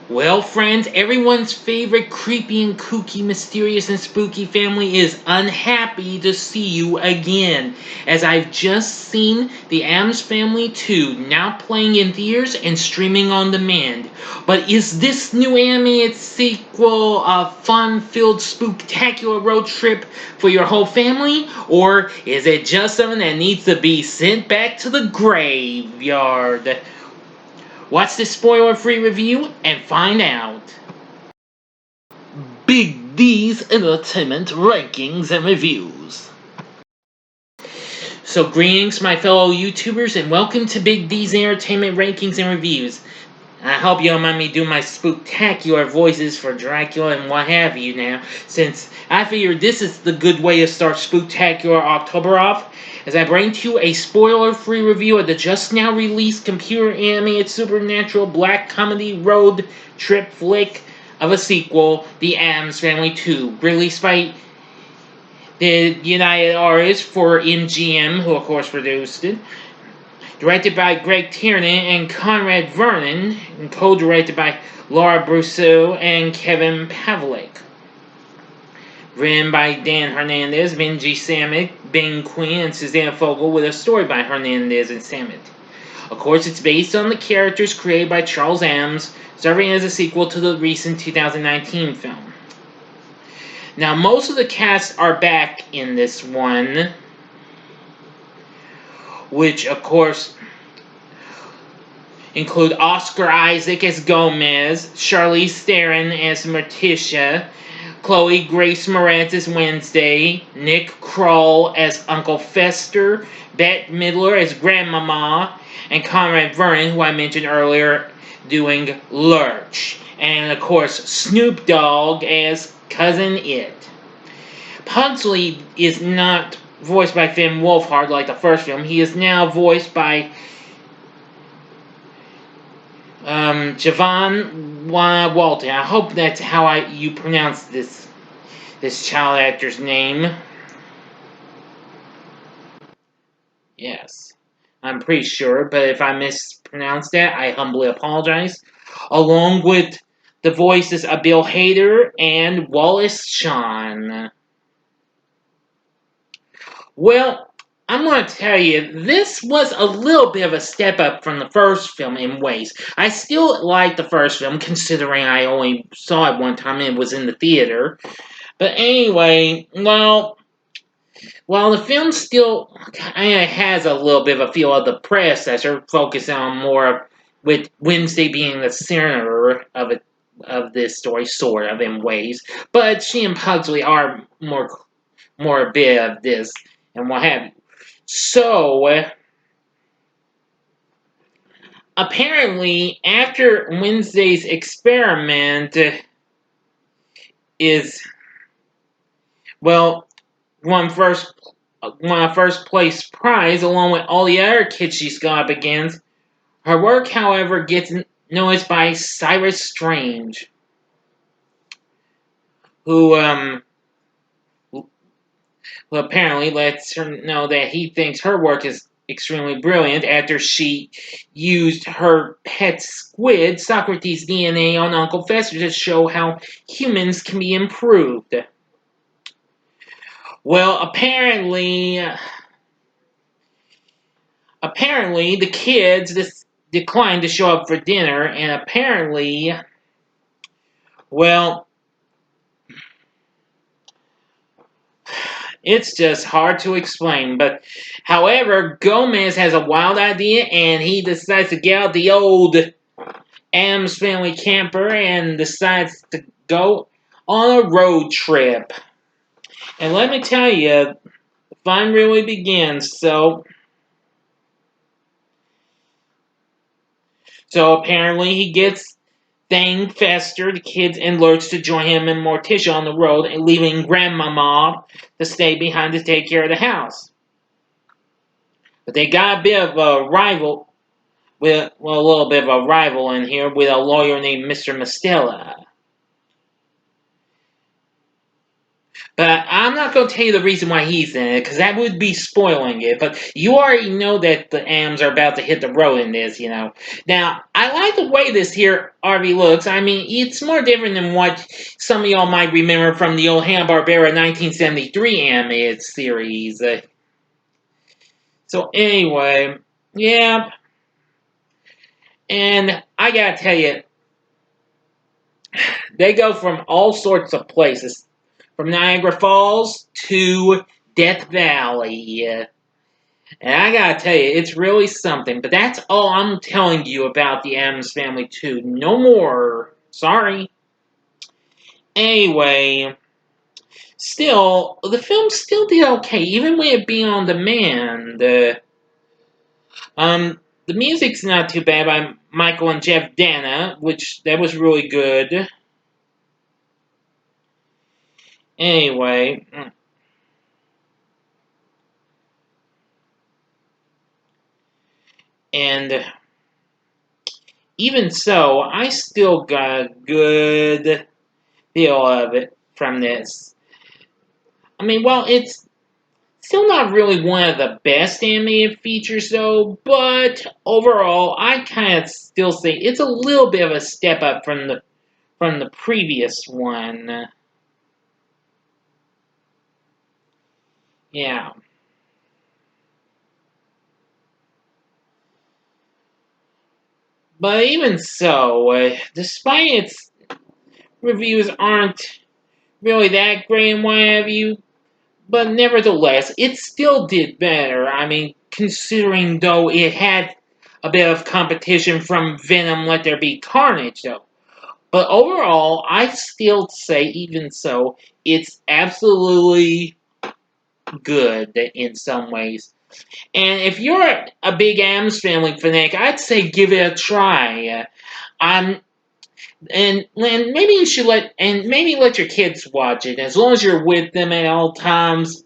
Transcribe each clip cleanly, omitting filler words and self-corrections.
Well, friends, everyone's favorite creepy and kooky, mysterious and spooky family is unhappy to see you again, as I've just seen the Addams Family 2 now playing in theaters and streaming on demand. But is this new animated sequel a fun-filled, spook-tacular road trip for your whole family? Or is it just something that needs to be sent back to the graveyard? Watch this spoiler-free review and find out. Big D's Entertainment Rankings and Reviews. So greetings my fellow YouTubers and welcome to Big D's Entertainment Rankings and Reviews. I hope you don't mind me doing my spook-tacular voices for Dracula and what have you now, since I figured this is the good way to start Spook-tacular October off, as I bring to you a spoiler-free review of the just now released computer-animated supernatural black comedy road trip flick of a sequel, The Addams Family 2, released by the United Artists for MGM, who of course produced it. Directed by Greg Tiernan and Conrad Vernon, and co-directed by Laura Brousseau and Kevin Pavlik. Written by Dan Hernandez, Benji Sammet, Ben Quinn, and Suzanne Fogel, with a story by Hernandez and Sammet. Of course, it's based on the characters created by Charles Addams, serving as a sequel to the recent 2019 film. Now, most of the cast are back in this one, which, of course, include Oscar Isaac as Gomez, Charlize Theron as Morticia, Chloe Grace Moretz as Wednesday, Nick Kroll as Uncle Fester, Bette Midler as Grandmama, and Conrad Vernon, who I mentioned earlier, doing Lurch. And, of course, Snoop Dogg as Cousin It. Pugsley is not voiced by Finn Wolfhard like the first film. He is now voiced by Javon Walton. I hope that's how you pronounce this child actor's name. Yes, I'm pretty sure, but if I mispronounced that, I humbly apologize. Along with the voices of Bill Hader and Wallace Shawn. Well, I'm going to tell you, this was a little bit of a step up from the first film in ways. I still like the first film, considering I only saw it one time and it was in the theater. But anyway, well, while the film still kind of has a little bit of a feel of the predecessor, focusing on more with Wednesday being the center of it, of this story, sort of, in ways. But she and Pugsley are more a bit of this and what have you. So, apparently, after Wednesday's experiment is, well, won a first place prize along with all the other kids she's gone up against. Her work, however, gets noticed by Cyrus Strange, who apparently lets her know that he thinks her work is extremely brilliant after she used her pet squid, Socrates' DNA, on Uncle Fester to show how humans can be improved. Well, apparently the kids declined to show up for dinner, and apparently, well, it's just hard to explain. But, however, Gomez has a wild idea, and he decides to get out the old Addams Family camper and decides to go on a road trip. And let me tell you, the fun really begins. So apparently he gets Thing, Fester, the kids, and Lurch to join him and Morticia on the road, and leaving Grandmama to stay behind to take care of the house. But they got a bit of a rival, a little bit of a rival in here with a lawyer named Mr. Mastella, But I'm not going to tell you the reason why he's in it, because that would be spoiling it. But you already know that the Addams are about to hit the road in this, you know. Now, I like the way this here RV looks. I mean, it's more different than what some of y'all might remember from the old Hanna-Barbera 1973 animated series. So anyway, yeah. And I gotta tell you, they go from all sorts of places. From Niagara Falls to Death Valley. And I gotta tell you, it's really something. But that's all I'm telling you about the Addams Family 2. No more. Sorry. Anyway, still, the film still did okay, even with it being on demand. The music's not too bad by Michael and Jeff Dana, which that was really good. Anyway, and even so, I still got a good feel of it from this. I mean, well, it's still not really one of the best animated features, though, but overall, I kind of still say it's a little bit of a step up from the previous one. Yeah. But even so, despite its reviews aren't really that great and what have you, but nevertheless, it still did better. I mean, considering though it had a bit of competition from Venom Let There Be Carnage, though. But overall, I still say, even so, it's absolutely good in some ways. And if you're a big Addams Family fanatic, I'd say give it a try. I'm and maybe you should let your kids watch it as long as you're with them at all times.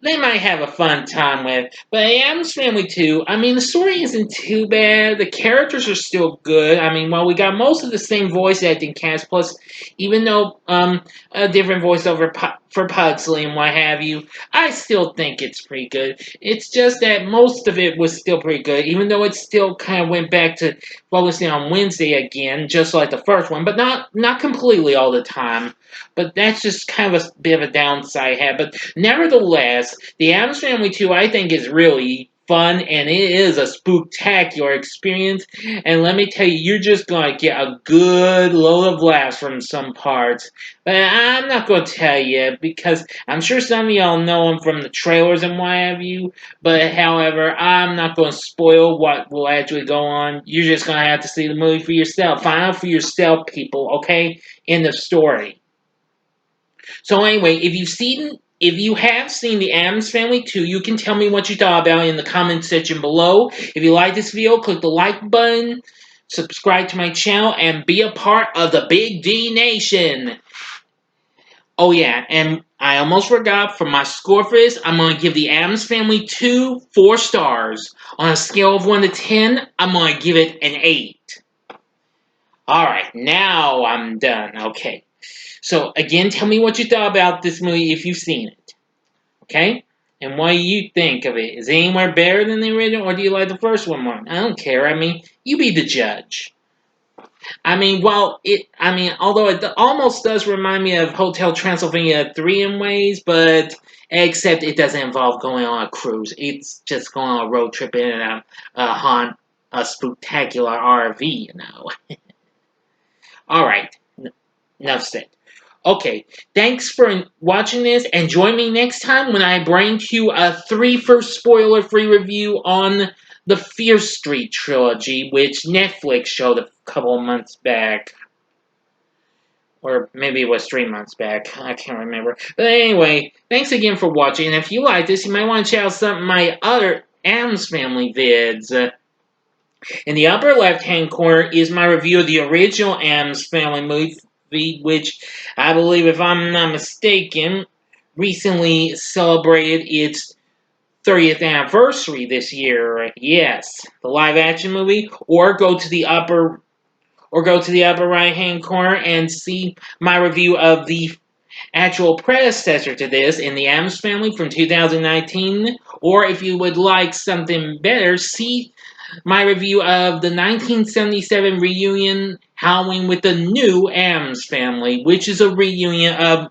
They might have a fun time with. But Addams Family 2, I mean, the story isn't too bad. The characters are still good. I mean, while we got most of the same voice acting cast, plus, even though a different voiceover for Pugsley and what have you, I still think it's pretty good. It's just that most of it was still pretty good, even though it still kind of went back to focusing on Wednesday again, just like the first one, but not completely all the time. But that's just kind of a bit of a downside I had. But nevertheless, the Addams Family 2, I think, is really fun, and it is a spook-tacular experience. And let me tell you, you're just going to get a good load of laughs from some parts. But I'm not going to tell you, because I'm sure some of y'all know them from the trailers and what have you. But however, I'm not going to spoil what will actually go on. You're just going to have to see the movie for yourself. Find out for yourself, people, okay? End of story. So anyway, if you have seen the Addams Family 2, you can tell me what you thought about it in the comment section below. If you like this video, click the like button, subscribe to my channel, and be a part of the Big D Nation. Oh yeah, and I almost forgot, for my score for this, I'm going to give the Addams Family 2 4 stars. On a scale of 1 to 10, I'm going to give it an 8. Alright, now I'm done. Okay. So, again, tell me what you thought about this movie if you've seen it. Okay? And what do you think of it? Is it anywhere better than the original, or do you like the first one more? I don't care. I mean, you be the judge. I mean, although it almost does remind me of Hotel Transylvania 3 in ways, but except it doesn't involve going on a cruise. It's just going on a road trip in a spook-tacular RV, you know. Alright, enough said. Okay, thanks for watching this, and join me next time when I bring to you a 3 for spoiler-free review on the Fear Street trilogy, which Netflix showed a couple of months back. Or maybe it was 3 months back. I can't remember. But anyway, thanks again for watching, and if you like this, you might want to check out some of my other Addams Family vids. In the upper left-hand corner is my review of the original Addams Family movie, which I believe, if I'm not mistaken, recently celebrated its 30th anniversary this year. Yes, the live-action movie. Or go to the upper right-hand corner and see my review of the actual predecessor to this in the Addams Family from 2019. Or if you would like something better, see my review of the 1977 reunion Halloween with the new Addams Family, which is a reunion of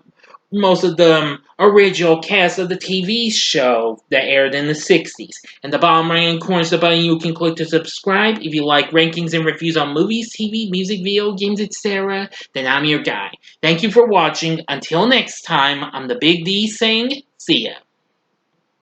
most of the original cast of the TV show that aired in the 60s. And the bottom right hand corner is the button you can click to subscribe. If you like rankings and reviews on movies, TV, music, video games, etc., then I'm your guy. Thank you for watching. Until next time, I'm the Big D saying, see ya.